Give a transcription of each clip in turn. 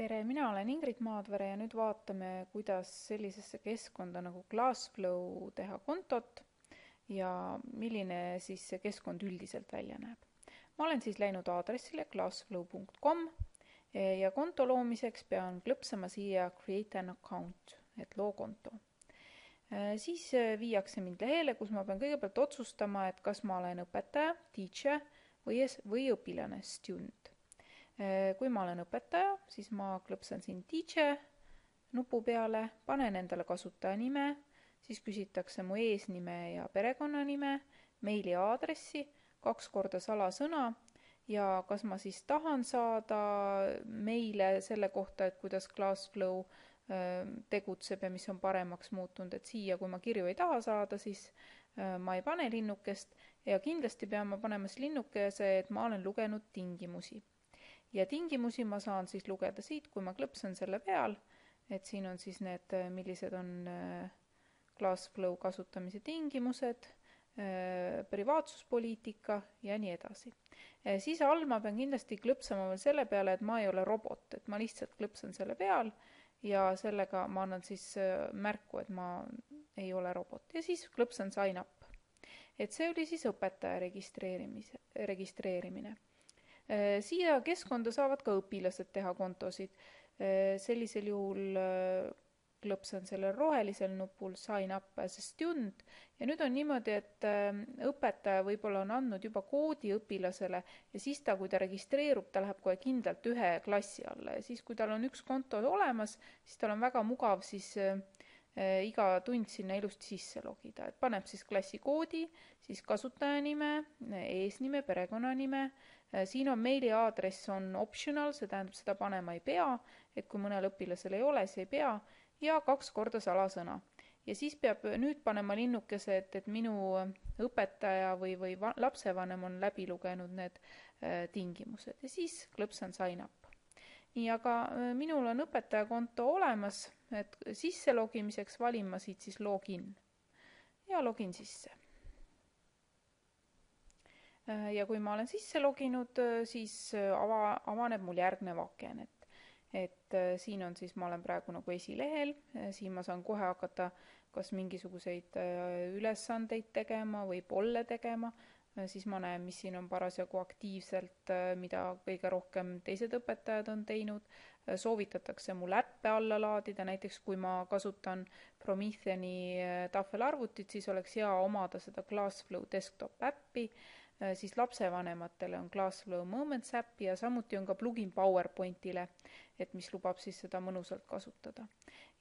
Tere, mina olen Ingrid Maadvere ja nüüd vaatame, kuidas sellisesse keskkonda nagu Glassflow teha kontot ja milline siis see keskkond üldiselt välja näeb. Ma olen siis läinud aadressile glassflow.com ja konto loomiseks pean klõpsama siia Create an account, et loo konto. Siis viiakse mind lehele, kus ma pean kõigepealt otsustama, et kas ma olen õpetaja, teacher või õpilane, student. Kui ma olen õpetaja, siis ma klõpsan siin teacher nupu peale, panen endale kasutajanime, siis küsitakse mu eesnime ja perekonnanime, meili aadressi, 2 korda salasõna ja kas ma siis tahan saada meile selle kohta, et kuidas Glassflow tegutseb ja mis on paremaks muutunud, et siia, kui ma kirju ei taha saada, siis ma ei pane linnukest ja kindlasti pean ma panema linnukese, et ma olen lugenud tingimusi. Ja tingimusi ma saan siis lugeda siit, kui ma klõpsan selle peal, et siin on siis need, millised on Glassflow kasutamise tingimused, privaatsuspoliitika ja nii edasi. Siis all ma pean kindlasti klõpsama veel selle peale, et ma ei ole robot, et ma lihtsalt klõpsan selle peal ja sellega ma annan siis märku, et ma ei ole robot ja siis klõpsan sign up. Et see oli siis õpetaja registreerimine. Siia keskkonda saavad ka õpilased teha kontosid. Sellisel juhul klõpsan sellel rohelisel nupul sign up as a student ja nüüd on niimoodi, et õpetaja võib-olla on andnud juba koodi õpilasele ja siis ta, kui ta registreerub, ta läheb kohe kindlalt ühe klassi alla ja siis, kui tal on üks konto olemas, siis tal on väga mugav siis iga tund sinna ilusti sisse logida, et paneb siis klassi koodi, siis kasutajanime, eesnime, perekonnanime. Siin on meili aadress on optional, see tähendab, seda panema ei pea, et kui mõnel õpilasel ei ole, see ei pea, ja 2 korda salasõna. Ja siis peab nüüd panema linnukese, et minu õpetaja või lapsevanem on läbi lugenud need tingimused ja siis klõpsan sign up. Nii, aga minul on õpetajakonto olemas, et sisse logimiseks valin ma siit siis login ja login sisse. Ja kui ma olen sisse loginud, siis avaneb mul järgnev aken, et siin on siis, ma olen praegu nagu esilehel, siin ma saan kohe hakata kas mingisuguseid ülesandeid tegema või polle tegema, siis ma näen, mis siin on parasjagu aktiivselt, mida kõige rohkem teised õpetajad on teinud. Soovitatakse mul äppe alla laadida, näiteks kui ma kasutan Prometheani tahvelarvutit, siis oleks hea omada seda Glassflow desktop äppi, siis lapsevanematele on Glassflow Moments äpp ja samuti on ka plugin PowerPointile, et mis lubab siis seda mõnusalt kasutada.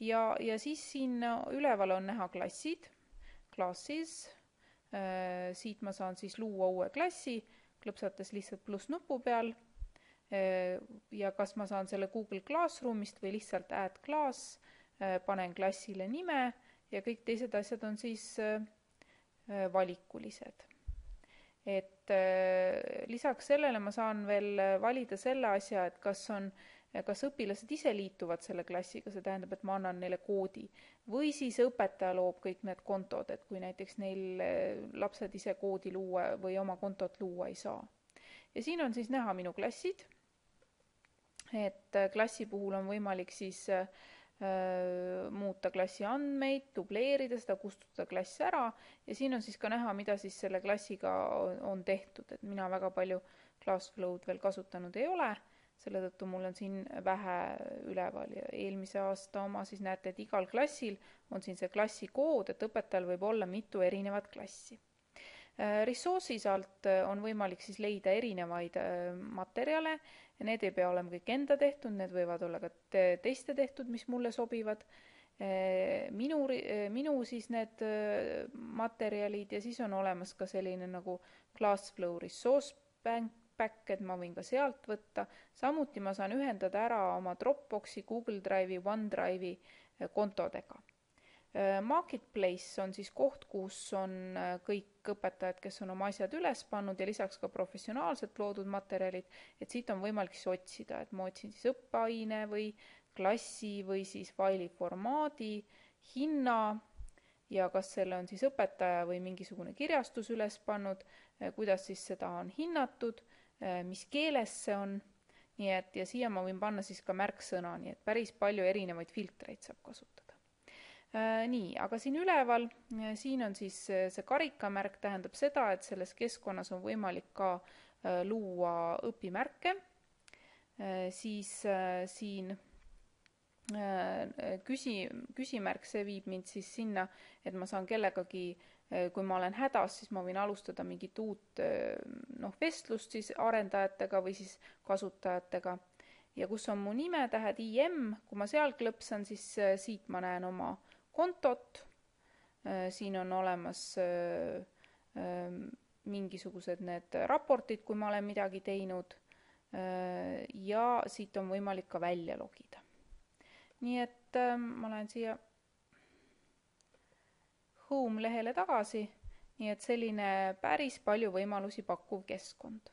Ja siis siin üleval on näha klassid, classes, siit ma saan siis luua uue klassi, klõpsates lihtsalt pluss nupu peal ja kas ma saan selle Google Classroomist või lihtsalt add class, panen klassile nime ja kõik teised asjad on siis valikulised. Et lisaks sellele ma saan veel valida selle asja, et kas õpilased ise liituvad selle klassiga, see tähendab, et ma annan neile koodi või siis õpetaja loob kõik need kontod, et kui näiteks neil lapsed ise koodi luua või oma kontot luua ei saa. Ja siin on siis näha minu klassid, et klassi puhul on võimalik siis muuta klassi andmeid, dubleerida seda, kustutada klass ära ja siin on siis ka näha, mida siis selle klassiga on tehtud, et mina väga palju Glassflow'd veel kasutanud ei ole, selle tõttu mul on siin vähe üleval ja eelmise aasta oma siis näete, et igal klassil on siin see klassi kood, et õpetajal võib olla mitu erinevat klassi. Resource'is alt on võimalik siis leida erinevaid materjale ja need ei pea olema kõik enda tehtud, need võivad olla ka teiste tehtud, mis mulle sobivad. Minu siis need materjalid ja siis on olemas ka selline nagu Glassflow Resource Pack, et ma võin ka sealt võtta. Samuti ma saan ühendada ära oma Dropboxi, Google Drive'i, OneDrive'i kontodega. Marketplace on siis koht, kus on kõik õpetajad, kes on oma asjad üles pannud ja lisaks ka professionaalselt loodud materjalid, et siit on võimalik siis otsida, et ma otsin siis õppeaine või klassi või siis faili formaadi, hinna ja kas selle on siis õpetaja või mingisugune kirjastus üles pannud, kuidas siis seda on hinnatud, mis keeles see on nii et ja siia ma võin panna siis ka märksõna, nii et päris palju erinevaid filtreid saab kasutada. Nii, aga siin üleval, siin on siis see karikamärk, tähendab seda, et selles keskkonnas on võimalik ka luua õpimärke, siis siin küsimärk, see viib mind siis sinna, et ma saan kellegagi, kui ma olen hädas, siis ma võin alustada mingit uut vestlust siis arendajatega või siis kasutajatega. Ja kus on mu nimetähed IM, kui ma seal klõpsan, siis siit ma näen oma kontot. Siin on olemas mingisugused need raportid, kui ma olen midagi teinud. Ja siit on võimalik ka välja logida. Nii et ma lähen siia Home lehele tagasi, nii et selline päris palju võimalusi pakkuv keskkond.